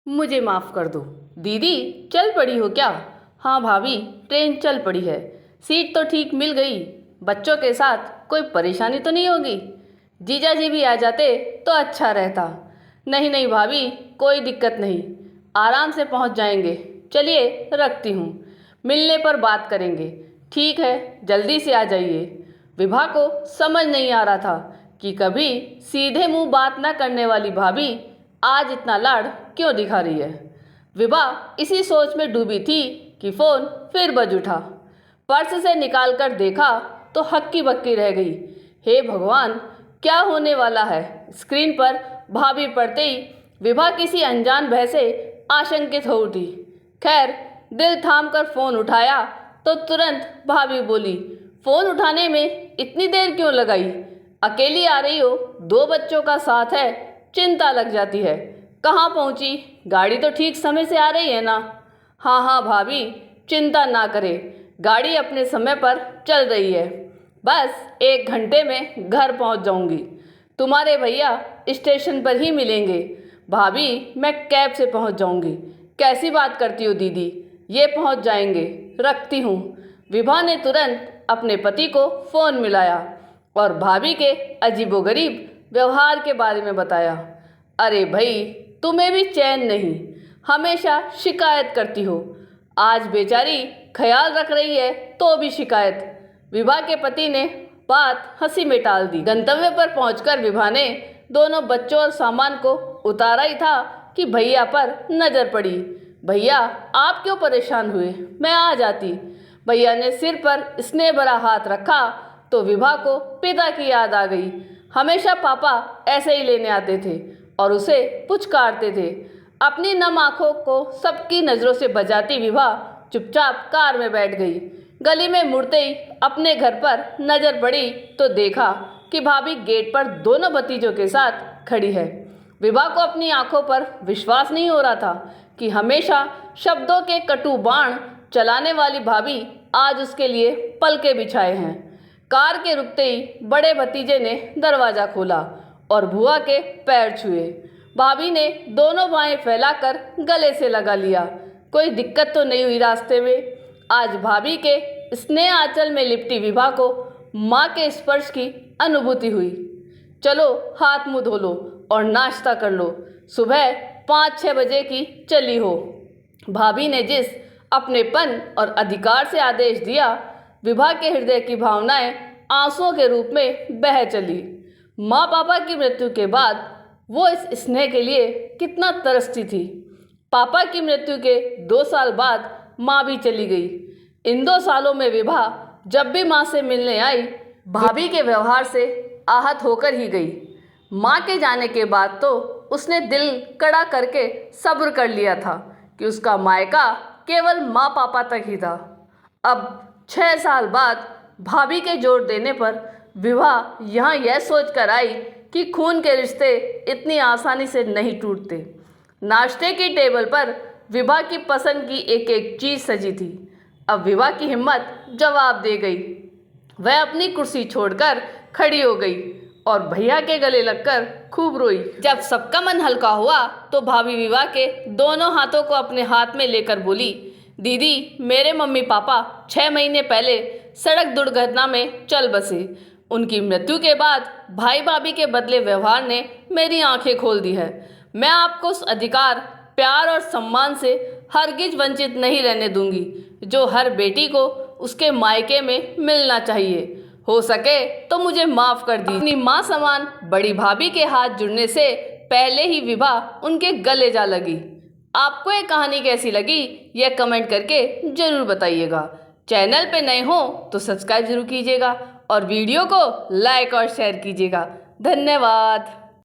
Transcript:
मुझे माफ़ कर दो। दीदी चल पड़ी हो क्या? हाँ भाभी, ट्रेन चल पड़ी है। सीट तो ठीक मिल गई। बच्चों के साथ कोई परेशानी तो नहीं होगी? जीजा जी भी आ जाते तो अच्छा रहता। नहीं नहीं भाभी, कोई दिक्कत नहीं, आराम से पहुंच जाएंगे। चलिए रखती हूँ, मिलने पर बात करेंगे। ठीक है, जल्दी से आ जाइए। विभा को समझ नहीं आ रहा था कि कभी सीधे मुंह बात न करने वाली भाभी आज इतना लाड़ क्यों दिखा रही है। विभा इसी सोच में डूबी थी कि फ़ोन फिर बज उठा। पर्स से निकाल कर देखा तो हक्की बक्की रह गई। हे भगवान, क्या होने वाला है? स्क्रीन पर भाभी पढ़ते ही विभा किसी अनजान भय से आशंकित हो उठी। खैर, दिल थाम कर फ़ोन उठाया तो तुरंत भाभी बोली, फ़ोन उठाने में इतनी देर क्यों लगाई? अकेली आ रही हो, 2 बच्चों का साथ है, चिंता लग जाती है। कहाँ पहुँची? गाड़ी तो ठीक समय से आ रही है ना? हाँ हाँ भाभी, चिंता ना करें, गाड़ी अपने समय पर चल रही है। बस 1 घंटे में घर पहुँच जाऊँगी। तुम्हारे भैया स्टेशन पर ही मिलेंगे। भाभी, मैं कैब से पहुँच जाऊँगी। कैसी बात करती हो दीदी, ये पहुँच जाएंगे, रखती हूँ। विभा ने तुरंत अपने पति को फ़ोन मिलाया और भाभी के अजीबोगरीब व्यवहार के बारे में बताया। अरे भाई, तुम्हें भी चैन नहीं, हमेशा शिकायत करती हो। आज बेचारी ख्याल रख रही है तो भी शिकायत। विभा के पति ने बात हंसी में टाल दी। गंतव्य पर पहुंचकर विभा ने दोनों बच्चों और सामान को उतारा ही था कि भैया पर नज़र पड़ी। भैया, आप क्यों परेशान हुए? मैं आ जाती। भैया ने सिर पर स्नेह भरा हाथ रखा तो विभा को पिता की याद आ गई। हमेशा पापा ऐसे ही लेने आते थे और उसे पुचकारते थे। अपनी नम आँखों को सबकी नज़रों से बचाती विभा चुपचाप कार में बैठ गई। गली में मुड़ते ही अपने घर पर नज़र पड़ी तो देखा कि भाभी गेट पर दोनों भतीजों के साथ खड़ी है। विभा को अपनी आंखों पर विश्वास नहीं हो रहा था कि हमेशा शब्दों के कटु बाण चलाने वाली भाभी आज उसके लिए पलके बिछाए हैं। कार के रुकते ही बड़े भतीजे ने दरवाज़ा खोला और बुआ के पैर छुए। भाभी ने दोनों बाहें फैलाकर गले से लगा लिया। कोई दिक्कत तो नहीं हुई रास्ते में? आज भाभी के स्नेह आंचल में लिपटी विभा को माँ के स्पर्श की अनुभूति हुई। चलो हाथ मुँह धो लो और नाश्ता कर लो, सुबह 5-6 बजे की चली हो। भाभी ने जिस अपनेपन और अधिकार से आदेश दिया, विभा के हृदय की भावनाएं आंसुओं के रूप में बह चली। माँ पापा की मृत्यु के बाद वो इस स्नेह के लिए कितना तरसती थी। पापा की मृत्यु के 2 साल बाद माँ भी चली गई। इन 2 सालों में विभा जब भी माँ से मिलने आई, भाभी के व्यवहार से आहत होकर ही गई। माँ के जाने के बाद तो उसने दिल कड़ा करके सब्र कर लिया था कि उसका मायका केवल माँ पापा तक ही था। अब 6 साल बाद भाभी के जोर देने पर विभा यहाँ यह सोच कर आई कि खून के रिश्ते इतनी आसानी से नहीं टूटते। नाश्ते की टेबल पर विभा की पसंद की एक एक चीज़ सजी थी। अब विभा की हिम्मत जवाब दे गई। वह अपनी कुर्सी छोड़कर खड़ी हो गई और भैया के गले लगकर खूब रोई। जब सबका मन हल्का हुआ तो भाभी विभा के दोनों हाथों को अपने हाथ में लेकर बोली, दीदी, मेरे मम्मी पापा 6 महीने पहले सड़क दुर्घटना में चल बसे। उनकी मृत्यु के बाद भाई भाभी के बदले व्यवहार ने मेरी आंखें खोल दी है। मैं आपको उस अधिकार, प्यार और सम्मान से हरगिज वंचित नहीं रहने दूंगी जो हर बेटी को उसके मायके में मिलना चाहिए। हो सके तो मुझे माफ़ कर दी। अपनी माँ समान बड़ी भाभी के हाथ जुड़ने से पहले ही विभा उनके गले जा लगी। आपको ये कहानी कैसी लगी, यह कमेंट करके ज़रूर बताइएगा। चैनल पे नए हो तो सब्सक्राइब जरूर कीजिएगा और वीडियो को लाइक और शेयर कीजिएगा। धन्यवाद।